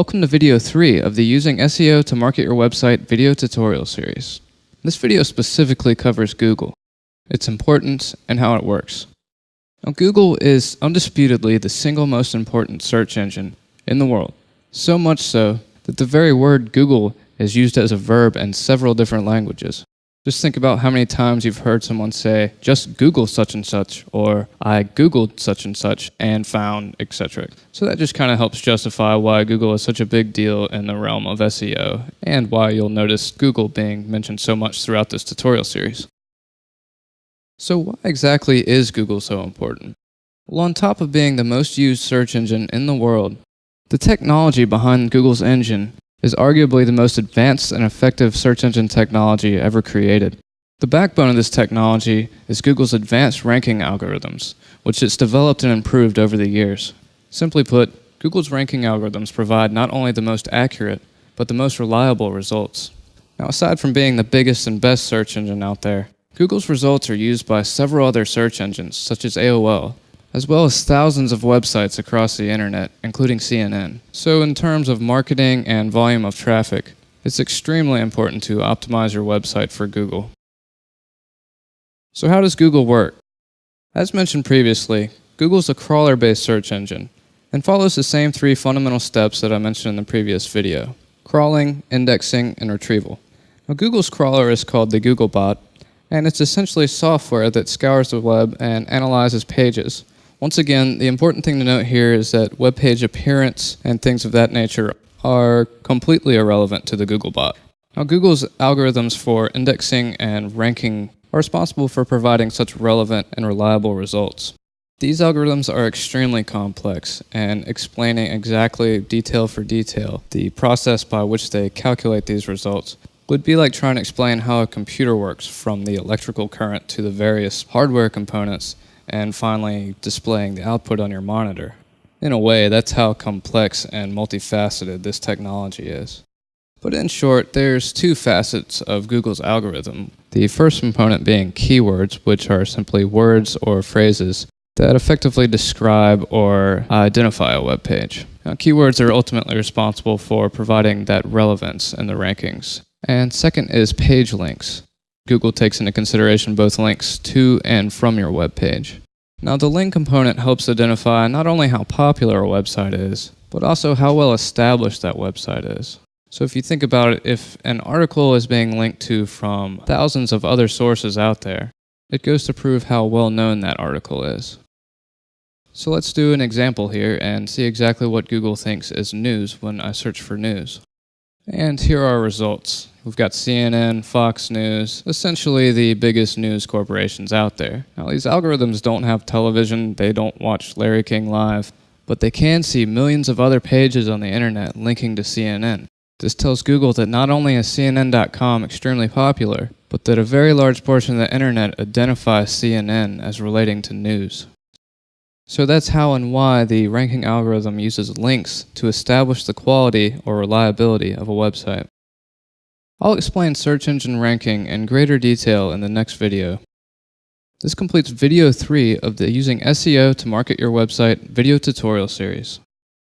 Welcome to video 3 of the Using SEO to Market Your Website video tutorial series. This video specifically covers Google, its importance, and how it works. Now, Google is undisputedly the single most important search engine in the world, so much so that the very word Google is used as a verb in several different languages. Just think about how many times you've heard someone say, just Google such and such, or I Googled such and such and found, etc. So that just kind of helps justify why Google is such a big deal in the realm of SEO, and why you'll notice Google being mentioned so much throughout this tutorial series. So why exactly is Google so important? Well, on top of being the most used search engine in the world, the technology behind Google's engine is arguably the most advanced and effective search engine technology ever created. The backbone of this technology is Google's advanced ranking algorithms, which it's developed and improved over the years. Simply put, Google's ranking algorithms provide not only the most accurate, but the most reliable results. Now, aside from being the biggest and best search engine out there, Google's results are used by several other search engines, such as AOL, as well as thousands of websites across the internet, including CNN. So in terms of marketing and volume of traffic, it's extremely important to optimize your website for Google. So how does Google work? As mentioned previously, Google's a crawler-based search engine and follows the same 3 fundamental steps that I mentioned in the previous video: crawling, indexing, and retrieval. Now, Google's crawler is called the Googlebot, and it's essentially software that scours the web and analyzes pages. Once again, the important thing to note here is that web page appearance and things of that nature are completely irrelevant to the Googlebot. Now, Google's algorithms for indexing and ranking are responsible for providing such relevant and reliable results. These algorithms are extremely complex, and explaining exactly detail for detail the process by which they calculate these results would be like trying to explain how a computer works, from the electrical current to the various hardware components, and finally displaying the output on your monitor. In a way, that's how complex and multifaceted this technology is. But in short, there's 2 facets of Google's algorithm. The first component being keywords, which are simply words or phrases that effectively describe or identify a web page. Now, keywords are ultimately responsible for providing that relevance in the rankings. And second is page links. Google takes into consideration both links to and from your web page. Now, the link component helps identify not only how popular a website is, but also how well established that website is. So if you think about it, if an article is being linked to from thousands of other sources out there, it goes to prove how well known that article is. So let's do an example here and see exactly what Google thinks is news when I search for news. And here are our results. We've got CNN, Fox News, essentially the biggest news corporations out there. Now, these algorithms don't have television, they don't watch Larry King Live, but they can see millions of other pages on the internet linking to CNN. This tells Google that not only is CNN.com extremely popular, but that a very large portion of the internet identifies CNN as relating to news. So that's how and why the ranking algorithm uses links to establish the quality or reliability of a website. I'll explain search engine ranking in greater detail in the next video. This completes video 3 of the Using SEO to Market Your Website video tutorial series.